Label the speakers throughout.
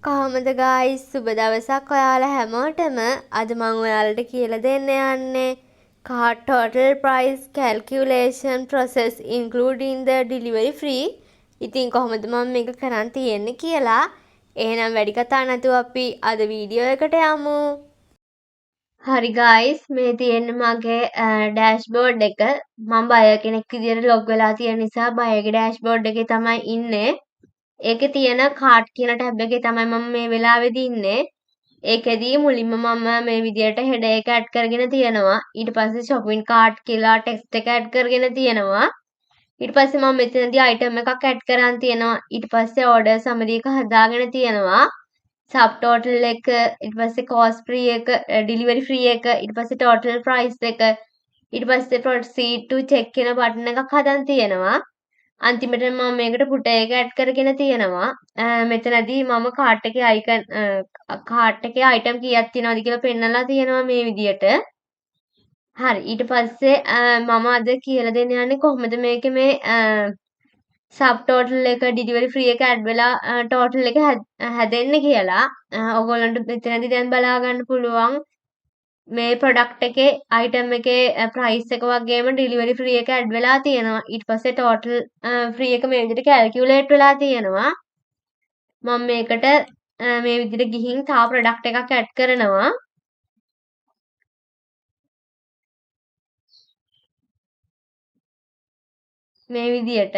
Speaker 1: කොහොමද ගායිස් සුබ දවසක් ඔයාලා හැමෝටම අද මම ඔයාලට කියලා දෙන්න යන්නේ cart total price calculation process including the delivery free. ඉතින් කොහොමද මම මේක කරන් තියෙන්නේ කියලා. එහෙනම් වැඩි කතා නැතුව අපි අද වීඩියෝ එකට යමු. හරි ගායිස් මේ තියෙන්නේ මගේ ඩෑෂ්බෝඩ් එක. මම බයර් කෙනෙක් විදියට ලොග් වෙලා තියෙන නිසා බයර්ගේ ඩෑෂ්බෝඩ් එකේ තමයි ඉන්නේ. ඒකේ තියෙන කාට් කියන ටැබ් එකේ තමයි මම මේ වෙලාවේදී ඉන්නේ. ඒකෙදී මුලින්ම මම මේ විදියට හෙඩර් එක ඇඩ් කරගෙන තියෙනවා. ඊට පස්සේ shopping cart කියලා ටෙක්ස්ට් එක ඇඩ් කරගෙන තියෙනවා. ඊට පස්සේ මම මෙතනදී item එකක් ඇඩ් කරන් තියෙනවා. ඊට පස්සේ order summary එක හදාගෙන තියෙනවා. subtotal එක, ඊට පස්සේ cost free එක, delivery free එක, ඊට පස්සේ total price එක, ඊට පස්සේ proceed to check කියන බටන් එකක් හදන් තියෙනවා. අන්තිමට මම මේකට පුටර් එක ඇඩ් කරගෙන තියෙනවා. මෙතනදී මම කාට් එකේ කාට් එකේ අයිටම් කීයක් තියෙනවද කියලා පෙන්නලා තියෙනවා මේ විදියට. හරි ඊට පස්සේ මම අද කියලා දෙන්න යන්නේ කොහොමද මේකේ මේ සබ් ටෝටල් එක ඩිලිවරි ෆ්‍රී එක ඇඩ් වෙලා ටෝටල් එක හැදෙන්නේ කියලා. ඔයගොල්ලන්ට මෙතනදී දැන් බලා ගන්න පුළුවන් මේ ප්‍රොඩක්ට් එකේ අයිටම් එකේ ප්‍රයිස් එක වගේම ඩිලිවරි ෆ්‍රී එක ඇඩ් වෙලා තියෙනවා. ඊට පස්සේ ටෝටල් ෆ්‍රී එක මේ විදිහට කැල්කියුලේට් වෙලා තියෙනවා. මම මේකට මේ විදිහට ගිහින් තව ප්‍රොඩක්ට් එකක් ඇඩ් කරනවා. මේ විදිහට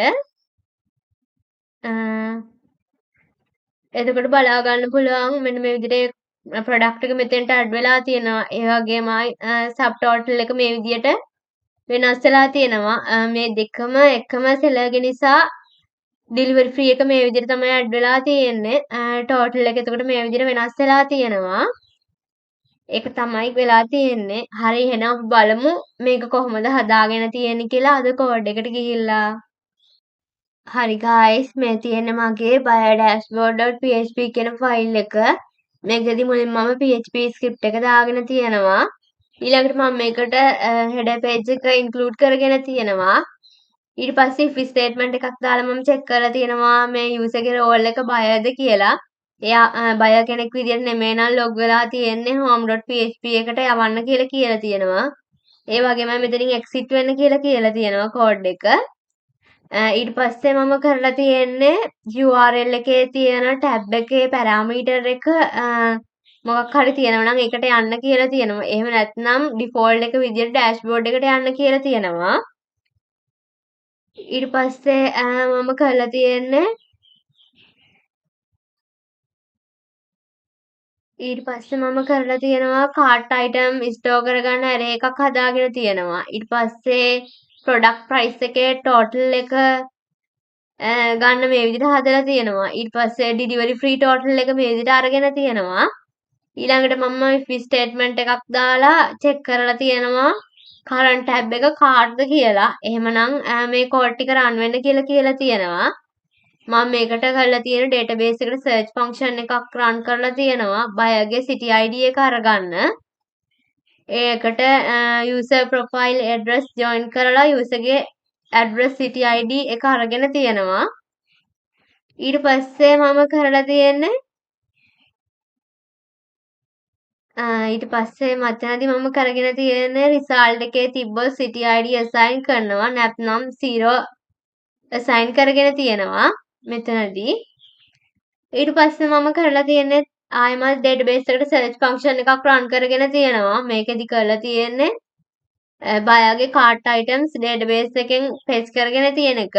Speaker 1: එතකොට බලා ගන්න පුළුවන් මෙන්න මේ විදිහට ප්‍රොඩක්ට් එක මෙතෙන්ට ඇඩ් වෙලා තියෙනවා. ඒ වගේමයි සබ් ටෝටල් එක මේ විදිහට වෙනස් වෙලා තියෙනවා. මේ දෙකම එකම සෙලර්ගේ නිසා ඩිලිවරි ෆ්‍රී එක මේ විදිහට තමයි ඇඩ් වෙලා තියෙන්නේ. ටෝටල් එක එතකොට මේ විදිහට වෙනස් වෙලා තියෙනවා. ඒක තමයි වෙලා තියෙන්නේ. හරි එහෙනම් අපි බලමු මේක කොහොමද හදාගෙන තියෙන්නේ කියලා අද කෝඩ් එකට ගිහිල්ලා. හරි guys මේ තියෙන්නේ මගේ bio-dashboard.php කියන ෆයිල් එක. මේකෙදි මුලින් මම PHP script එක දාගෙන තියෙනවා. ඊළඟට මම මේකට header page එක include කරගෙන තියෙනවා. ඊට පස්සේ if statement එකක් දාලා මම check කරලා තියෙනවා මේ user ගේ role එක buyer ද කියලා. එයා buyer කෙනෙක් විදියට නෙමෙයි නම් log වෙලා තියෙන්නේ home.php එකට යවන්න කියලා තියෙනවා. ඒ වගේම මෙතනින් exit වෙන්න කියලා තියෙනවා code එක. ඊට පස්සේ මම කරලා තියෙන්නේ URL එකේ තියෙන ටැබ් එකේ පැරාමීටර් එක මොකක් හරි තියෙනවා නම් ඒකට යන්න කියලා තියෙනවා. එහෙම නැත්නම් ඩිෆෝල්ට් එක විදියට ඩෑෂ්බෝඩ් එකට යන්න කියලා තියෙනවා. ඊට පස්සේ මම කරලා තියෙන්නේ කාට් අයිටම් ස්ටෝර් කරගන්න ඇරේ එකක් හදාගෙන තියෙනවා. ඊට පස්සේ ප්‍රොඩක්ට් ප්‍රයිස් එකේ ටෝටල් එක ගන්න මේ විදිහට හදලා තියෙනවා. ඊට පස්සේ ඩිලිවරි ෆ්‍රී ටෝටල් එක මේ විදිහට අරගෙන තියෙනවා. ඊළඟට මම if ස්ටේට්මන්ට් එකක් දාලා චෙක් කරලා තියෙනවා කරන්ට් ටැබ් එක කාට්ද කියලා. එහෙමනම් මේ කෝඩ් ටික රන් වෙන්න කියලා තියෙනවා. මම මේකට කරලා තියෙන database එකට search function එකක් run කරලා තියෙනවා. බයර්ගේ city ID එක අරගන්න. ඒකට user profile address join කරලා user ගේ address city ID එක අරගෙන තියෙනවා. ඊට පස්සේ මම කරලා තියෙන්නේ ඊට පස්සේ මතනදී මම කරගෙන තියෙන්නේ result එකේ තිබ්බොත් city ID assign කරනවා නැත්නම් 0 assign කරගෙන තියෙනවා මෙතනදී. ඊට පස්සේ මම කරලා තියෙන්නේ ආයෙමත් database එකට search function එකක් run කරගෙන තියෙනවා. මේකෙදි කරලා තියෙන්නේ බයර්ගේ cart items database එකෙන් fetch කරගෙන තියෙන එක.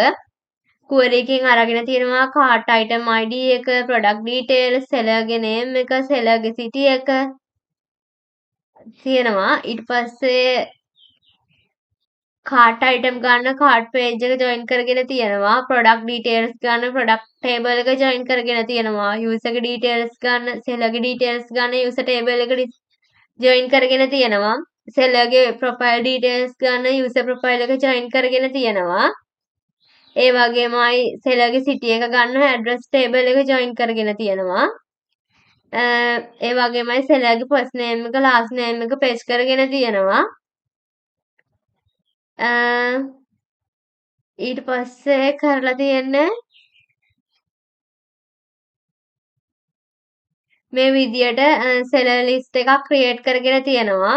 Speaker 1: query එකකින් අරගෙන තියෙනවා cart item ID එක, product details, seller ගේ name එක, seller ගේ city එක තියෙනවා. ඊට පස්සේ කාට් අයිටම් ගන්න කාට් පේජ් එක ජොයින් කරගෙන තියෙනවා. ප්‍රොඩක්ට් ඩීටේල්ස් ගන්න ප්‍රොඩක්ට් ටේබල් එක ජොයින් කරගෙන තියෙනවා. යූසර් ගේ ඩීටේල්ස් ගන්න සෙලර් ගේ ඩීටේල්ස් ගන්න යූසර් ටේබල් එකට ජොයින් කරගෙන තියෙනවා. සෙලර් ගේ ප්‍රොෆයිල් ඩීටේල්ස් ගන්න යූසර් ප්‍රොෆයිල් එක ජොයින් කරගෙන තියෙනවා. ඒ වගේමයි සෙලර් ගේ සිටි එක ගන්න ඇඩ්‍රස් ටේබල් එක ජොයින් කරගෙන තියෙනවා. ඒ වගේමයි සෙලර් ගේ ෆස්ට් නේම් එක ලාස්ට් නේම් එක පේස්ට් කරගෙන තියෙනවා. ඊට පස්සේ කරලා තියෙන්නේ මේ විදියට seller list එකක් create කරගෙන තියෙනවා.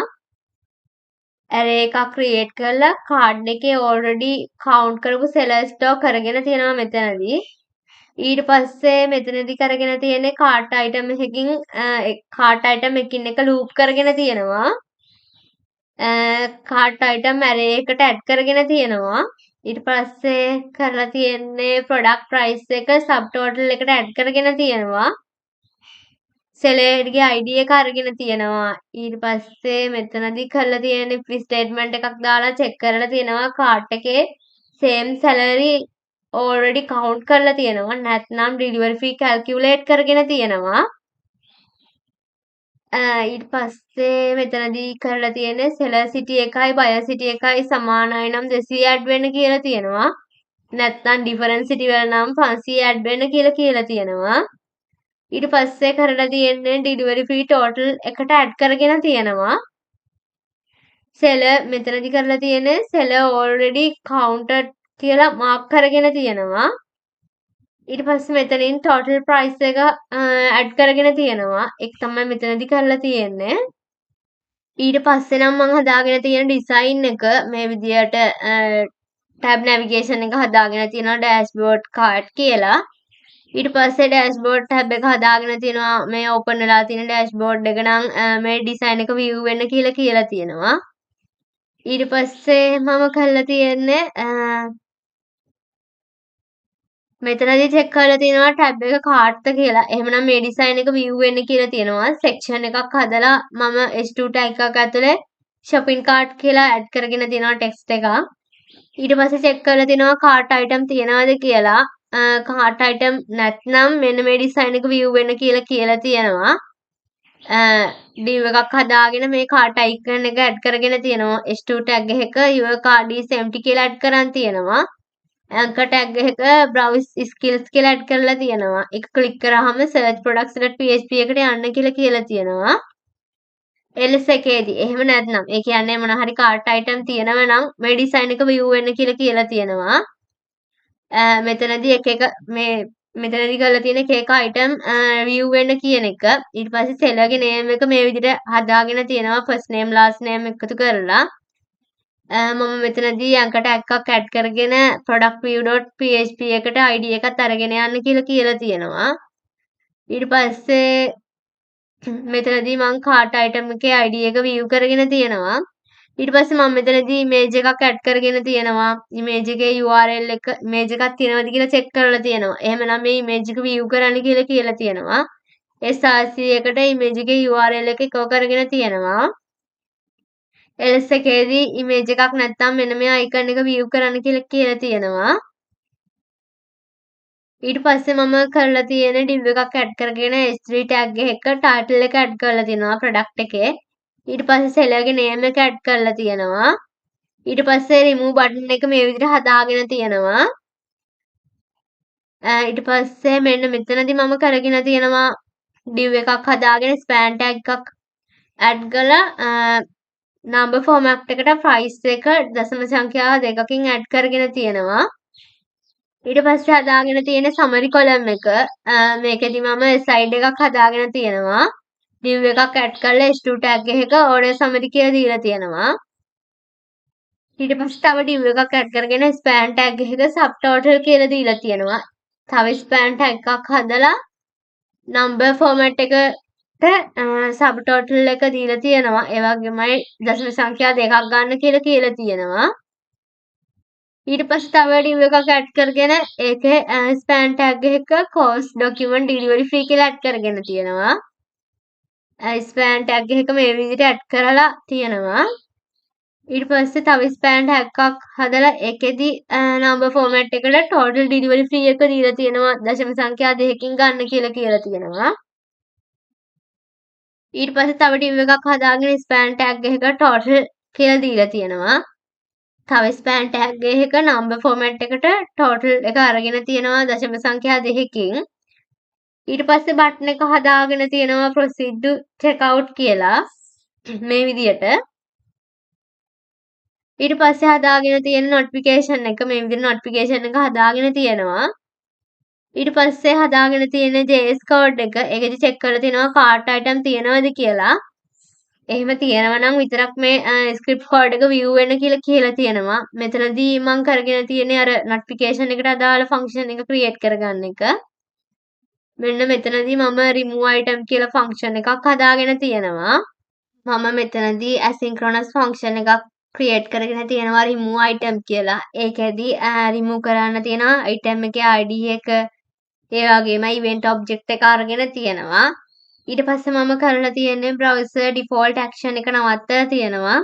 Speaker 1: array එකක් create කරලා card එකේ already count කරපු seller stock කරගෙන තියෙනවා මෙතනදී. ඊට පස්සේ මෙතනදී කරගෙන තියෙන්නේ cart item එකකින් cart item එකින් එක loop කරගෙන තියෙනවා. cart item array එකට add කරගෙන තියෙනවා. ඊට පස්සේ කරලා තියෙන්නේ product price එක subtotal එකට add කරගෙන තියෙනවා. seller ගේ ID එක අරගෙන තියෙනවා. ඊට පස්සේ මෙතනදී කරලා තියෙන්නේ if statement එකක් දාලා check කරලා තියෙනවා cart එකේ same salary already count කරලා තියෙනවා. නැත්නම් delivery fee calculate කරගෙන තියෙනවා. ඊට පස්සේ මෙතනදී කරලා තියෙන්නේ seller city එකයි buyer city එකයි සමානයි නම් 200 add වෙන්න කියලා තියෙනවා. නැත්නම් different city වල නම් 500 add වෙන්න කියලා තියෙනවා. ඊට පස්සේ කරලා තියෙන්නේ delivery fee total එකට add කරගෙන තියෙනවා. seller මෙතනදී කරලා තියෙන්නේ seller already counted කියලා mark කරගෙන තියෙනවා. ඊට පස්සේ මෙතනින් total price එක add කරගෙන තියෙනවා. ඒක තමයි මෙතනදී කරලා තියෙන්නේ. ඊට පස්සේ නම් මම හදාගෙන තියෙන design එක මේ විදියට tab navigation එක හදාගෙන තියෙනවා dashboard card කියලා. ඊට පස්සේ dashboard tab එක හදාගෙන තියෙනවා මේ open වෙලා තියෙන dashboard එක නම් මේ design එක view වෙන්න කියලා තියෙනවා. ඊට පස්සේ මම කරලා තියෙන්නේ මෙතනදී check කරලා තියෙනවා tab එක කාට්ද කියලා. එහෙමනම් මේ design එක view වෙන්න කියලා තියෙනවා. section එකක් හදලා මම h2 tag එකක් ඇතුලේ shopping cart කියලා add කරගෙන තියෙනවා text එකක්. ඊට පස්සේ check කරලා තියෙනවා cart item තියනවාද කියලා. cart item නැත්නම් මෙන්න මේ design එක view වෙන්න කියලා තියෙනවා. div එකක් හදාගෙන මේ cart icon එක add කරගෙන තියෙනවා. h2 tag එක your card is empty කියලා add කරන් තියෙනවා. anchor tag එක browse skills කියලා add කරලා තියෙනවා. ඒක click කරාම search products.php එකට යන්න කියලා තියෙනවා. else එකේදී එහෙම නැත්නම් ඒ කියන්නේ මොන හරි cart item තියෙනව නම් මේ design එක view වෙන්න කියලා තියෙනවා. මෙතනදී මේ මෙතනදී කරලා තියෙන එක item view වෙන්න කියන එක. ඊට පස්සේ seller ගේ name එක මේ විදිහට හදාගෙන තියෙනවා first name last name එකතු කරලා. මම මෙතනදී anchor tag එකක් add කරගෙන product view.php එකට id එකත් අරගෙන යන්න කියලා තියෙනවා. ඊට පස්සේ මෙතනදී මම cart item එකේ id එක view කරගෙන තියෙනවා. ඊට පස්සේ මම මෙතනදී image එකක් add කරගෙන තියෙනවා. image එකේ URL එක image එකක් තියෙනවද කියලා check කරලා තියෙනවා. එහෙමනම් මේ image එක view කරන්න කියලා තියෙනවා. src එකට image එකේ URL එක echo කරගෙන තියෙනවා. else එකේදී image එකක් නැත්නම් මෙන්න මේ icon එක view කරන්න කියලා තියෙනවා. ඊට පස්සේ මම කරලා තියෙන div එකක් add කරගෙන h3 tag එක title එක add කරලා තියෙනවා product එකේ. ඊට පස්සේ seller ගේ name එක add කරලා තියෙනවා. ඊට පස්සේ remove button එක මේ විදිහට හදාගෙන තියෙනවා. ඊට පස්සේ මෙන්න මෙතනදී මම කරගෙන තියෙනවා div එකක් හදාගෙන span tag එකක් add කරලා number format එකට price එක දශම සංඛ්‍යා දෙකකින් add කරගෙන තියෙනවා. ඊට පස්සේ හදාගෙන තියෙන summary column එක මේකෙදි මම slide එකක් හදාගෙන තියෙනවා. div එකක් add කරලා h2 tag එක order summary කියලා දීලා තියෙනවා. ඊට පස්සේ තව div එකක් add කරගෙන span tag එක subtotal කියලා දීලා තියෙනවා. තව span tag එකක් හදලා number format එක subtotal එක දීලා තියෙනවා. ඒ වගේමයි දශම සංඛ්‍යා දෙකක් ගන්න කියලා තියෙනවා. ඊට පස්සේ තව div එකක් add කරගෙන ඒකේ span tag එක cost document delivery fee කියලා add කරගෙන තියෙනවා. span tag එක මේ විදිහට add කරලා තියෙනවා. ඊට පස්සේ තව span tag එකක් හදලා ඒකෙදි number format එකට total delivery fee එක දීලා තියෙනවා. දශම සංඛ්‍යා දෙකකින් ගන්න කියලා තියෙනවා. ඊට පස්සේ තව div එකක් හදාගෙන span tag එක total කියලා දීලා තියෙනවා. තව span tag එක number format එකට total එක අරගෙන තියෙනවා දශම සංඛ්‍යා දෙකකින්. ඊට පස්සේ button එක හදාගෙන තියෙනවා proceed to checkout කියලා මේ විදියට. ඊට පස්සේ හදාගෙන තියෙන notification එක මේ විදිහට notification එක හදාගෙන තියෙනවා. ඊට පස්සේ හදාගෙන තියෙන JS code එක ඒකෙදි check කරලා තිනවා cart item තියෙනවද කියලා. එහෙම තියෙනවා නම් විතරක් මේ script code එක view වෙන්න කියලා තියෙනවා. මෙතනදී මම කරගෙන තියෙන්නේ අර notification එකට අදාළ function එක create කරගන්න එක. මෙන්න මෙතනදී මම remove item කියලා function එකක් හදාගෙන තියෙනවා. මම මෙතනදී asynchronous function එකක් create කරගෙන තියෙනවා remove item කියලා. ඒකෙදි remove කරන්න තියෙන item එකේ ID එක ඒ වගේම event object එක අරගෙන තියෙනවා. ඊට පස්සේ මම කරලා තියෙන්නේ browser default action එක නවත්තලා තියෙනවා.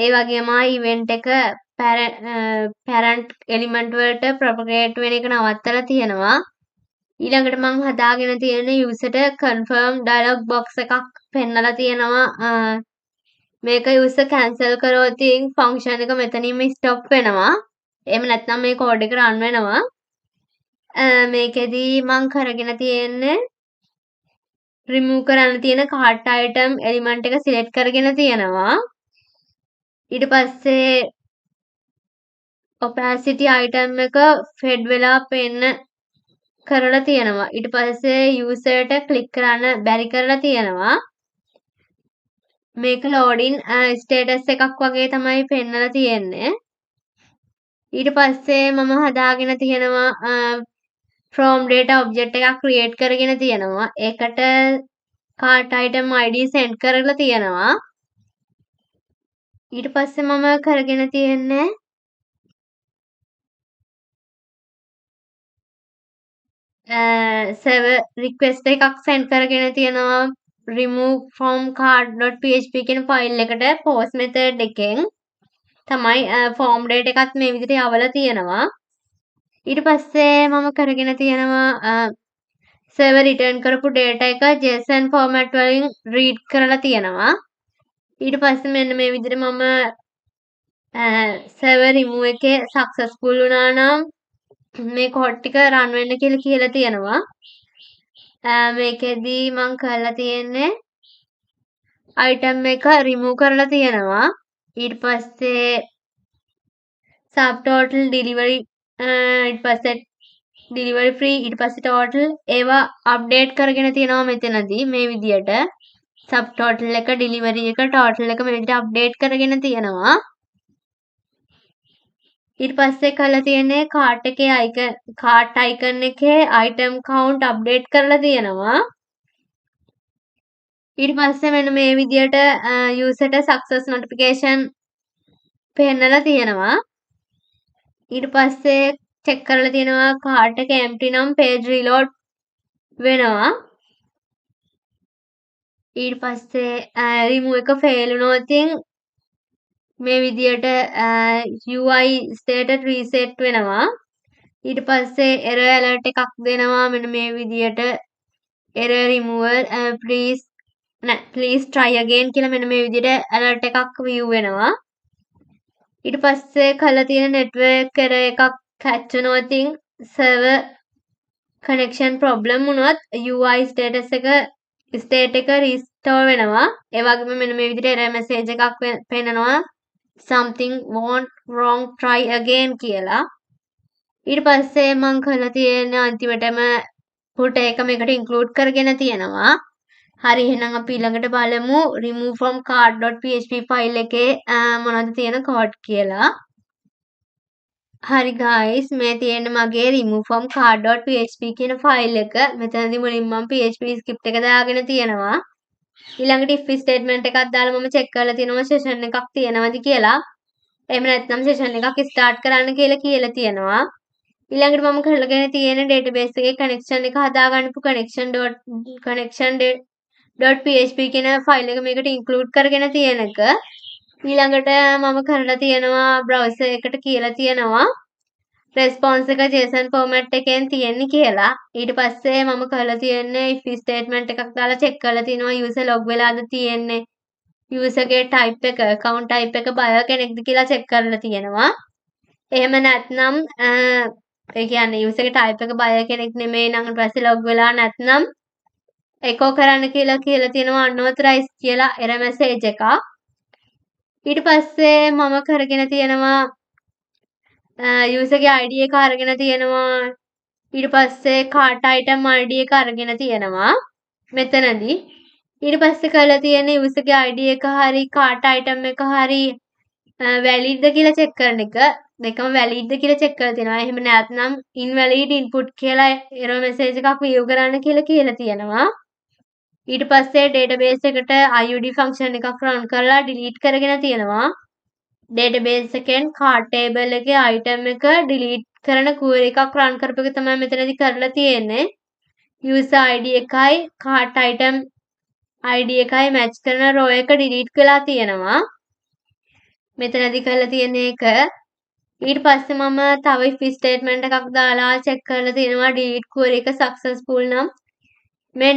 Speaker 1: ඒ වගේම event එක parent element වලට propagate වෙන එක නවත්තලා තියෙනවා. ඊළඟට මම හදාගෙන තියෙන්නේ user ට confirm dialog box එකක් පෙන්නලා තියෙනවා. මේක user cancel කරොත් function එක මෙතනින්ම stop වෙනවා. එහෙම නැත්නම් මේ code එක run වෙනවා. මේකෙදි මම කරගෙන තියෙන්නේ remove කරන්න තියෙන cart item element එක select කරගෙන තියෙනවා. ඊට පස්සේ opacity item එක fade වෙලා පෙන්න කරලා තියෙනවා. ඊට පස්සේ user ට click කරන්න බැරි කරලා තියෙනවා. මේක loading status එකක් වගේ තමයි පෙන්නලා තියෙන්නේ. ඊට පස්සේ මම හදාගෙන තියෙනවා from data object එකක් create කරගෙන තියෙනවා. ඒකට cart item ID send කරලා තියෙනවා. ඊට පස්සේ මම කරගෙන තියෙන්නේ server request එකක් send කරගෙන තියෙනවා remove from cart.php කියන file එකට post method එකෙන් තමයි form data එකත් මේ විදිහට යවලා තියෙනවා. ඊට පස්සේ මම කරගෙන තියෙනවා server return කරපු data එක JSON format වලින් read කරලා තියෙනවා. ඊට පස්සේ මෙන්න මේ විදිහට මම server remove එකේ successful වුණා නම් මේ code ටික run වෙන්න කියලා තියෙනවා. මේකෙදි මම කරලා තියෙන්නේ item එක remove කරලා තියෙනවා. ඊට පස්සේ subtotal delivery ඊට පස්සේ delivery free ඊට පස්සේ total ඒවා update කරගෙන තියෙනවා මෙතනදී මේ විදියට subtotal එක delivery එක total එක මේ විදියට update කරගෙන තියෙනවා. ඊට පස්සේ කරලා තියෙන්නේ cart එකේ cart icon එකේ item count update කරලා තියෙනවා. ඊට පස්සේ මෙන්න මේ විදියට user ට success notification පෙන්නලා තියෙනවා. ඊට පස්සේ check කරලා තියෙනවා cart එක empty නම් page reload වෙනවා. ඊට පස්සේ remove එක fail වුණොත් මේ විදියට UI status reset වෙනවා. ඊට පස්සේ error alert එකක් දෙනවා මෙන්න මේ විදියට error removal please try again කියලා මෙන්න මේ විදියට alert එකක් view වෙනවා. ඊට පස්සේ කළා තියෙන network error එකක් catch වුණොත් server connection problem වුණොත් UI status එක state එක restore වෙනවා. ඒ වගේම මෙන්න මේ විදිහට error message එකක් පෙන්නනවා something went wrong try again කියලා. ඊට පස්සේ මම කරලා තියෙන අන්තිමටම footer එක මේකට include කරගෙන තියෙනවා. හරි එහෙනම් අපි ඊළඟට බලමු remove from cart.php file එකේ මොනවද තියෙන code කියලා. හරි guys මේ තියෙන්නේ මගේ remove from cart.php කියන file එක. මෙතනදී මුලින්ම මම php script එක දාගෙන තියෙනවා. ඊළඟට if statement එකක් දාලා මම check කරලා තියෙනවා session එකක් තියෙනවද කියලා. එහෙම නැත්නම් session එකක් start කරන්න කියලා තියෙනවා. ඊළඟට මම කරලාගෙන තියෙන database එකේ connection එක හදාගන්නපු connection.php කියන file එක මේකට include කරගෙන තියෙන එක. ඊළඟට මම කරලා තියෙනවා browser එකට කියලා තියෙනවා response එක JSON format එකෙන් තියෙන්නේ කියලා. ඊට පස්සේ මම කරලා තියෙන්නේ if statement එකක් දාලා check කරලා තියෙනවා user log වෙලාද තියෙන්නේ. user ගේ type එක account type එක buyer කෙනෙක්ද කියලා check කරලා තියෙනවා. එහෙම නැත්නම් ඒ කියන්නේ user ගේ type එක buyer කෙනෙක් නෙමෙයි නම් ඊට පස්සේ log වෙලා නැත්නම් echo කරන්න කියලා තියෙනවා unauthorized කියලා error message එකක්. ඊට පස්සේ මම කරගෙන තියෙනවා user ගේ ID එක අරගෙන තියෙනවා ඊට පස්සේ කාට් අයිටම් ID එක අරගෙන තියෙනවා මෙතනදී. ඊට පස්සේ කරලා තියෙන්නේ user ගේ ID එක හරි කාට් අයිටම් එක හරි වැලිඩ්ද කියලා චෙක් කරන එක. දෙකම වැලිඩ්ද කියලා චෙක් කරලා තියෙනවා. එහෙම නැත්නම් invalid input කියලා error message එකක් view කරන්න කියලා තියෙනවා. ඊට පස්සේ database එකට IUD function එකක් run කරලා delete කරගෙන තියෙනවා. database එකෙන් card table එකේ item එක delete කරන query එකක් run කරපු එක තමයි මෙතනදී කරලා තියෙන්නේ. user ID එකයි card item ID එකයි match කරන row එක delete වෙලා තියෙනවා. මෙතනදී කරලා තියෙන එක. ඊට පස්සේ මම තව if statement එකක් දාලා check කරලා තියෙනවා delete query එක successful නම් මේ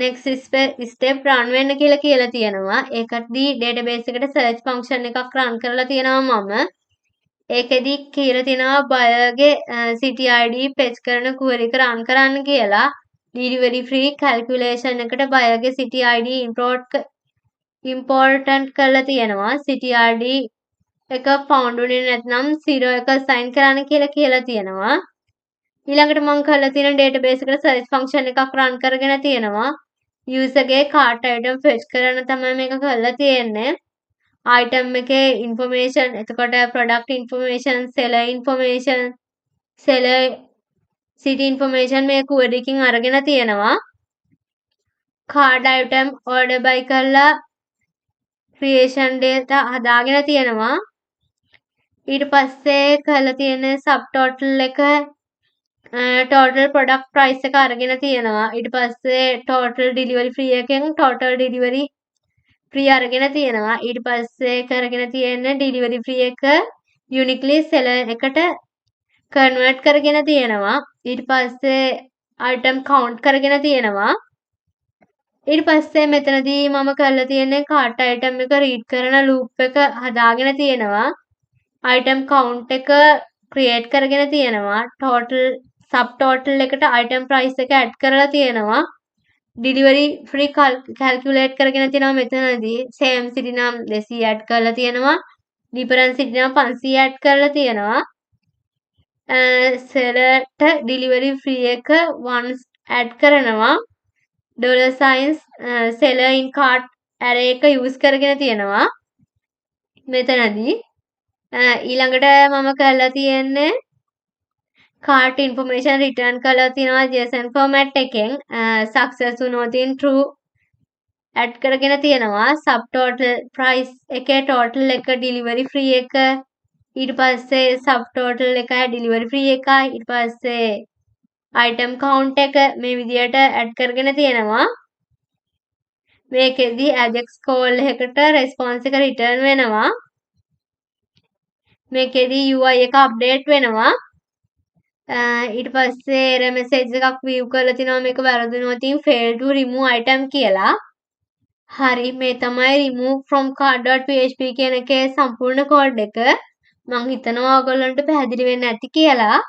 Speaker 1: next step run වෙන්න කියලා තියෙනවා. ඒකදී database එකට search function එකක් run කරලා තියෙනවා මම. ඒකෙදි කියලා තියෙනවා buyer ගේ city ID fetch කරන query එක run කරන්න කියලා. delivery free calculation එකට buyer ගේ city ID important කරලා තියෙනවා. city ID එක found උනේ නැත්නම් 0 එක assign කරන්න කියලා තියෙනවා. ඊළඟට මම කරලා තියෙන database එකට search function එකක් run කරගෙන තියෙනවා. user ගේ cart item fetch කරන තමයි මේක කරලා තියෙන්නේ. item එකේ information එතකොට product information, seller information, seller city information මේ query එකකින් අරගෙන තියෙනවා. card item order by කරලා creation data හදාගෙන තියෙනවා. ඊට පස්සේ කරලා තියෙන subtotal එක total product price එක අරගෙන තියෙනවා. ඊට පස්සේ total delivery free එකෙන් total delivery free අරගෙන තියෙනවා. ඊට පස්සේ කරගෙන තියෙන delivery free එක uniquely seller එකට convert කරගෙන තියෙනවා. ඊට පස්සේ item count කරගෙන තියෙනවා. ඊට පස්සේ මෙතනදී මම කරලා තියෙන්නේ cart item එක read කරන loop එක හදාගෙන තියෙනවා. item count එක create කරගෙන තියෙනවා. total subtotal එකට item price එක add කරලා තියෙනවා. delivery free calculate කරගෙන තියෙනවා මෙතනදී. same city නම් 200 add කරලා තියෙනවා. different city නම් 500 add කරලා තියෙනවා. sellerට delivery free එක once add කරනවා. dollar signs seller in cart array එක use කරගෙන තියෙනවා. මෙතනදී ඊළඟට මම කරලා තියෙන්නේ cart information return කරලා තියෙනවා JSON format එකෙන් success වුණොතින් true add කරගෙන තියෙනවා subtotal price එකේ total එක delivery free එක ඊට පස්සේ subtotal එක delivery free එකයි ඊට පස්සේ item count එක මේ විදියට add කරගෙන තියෙනවා මේකෙදි ajax call එකකට response එක return වෙනවා මේකෙදි UI එක අප්ඩේට් වෙනවා ඊට පස්සේ error message එකක් view කරලා තිනවා මේක වැරදුනොත් fail to remove item කියලා හරි මේ තමයි remove from cart.php කියන එකේ සම්පූර්ණ කෝඩ් එක මම හිතනවා ඔයගොල්ලන්ට පැහැදිලි වෙන්න ඇති කියලා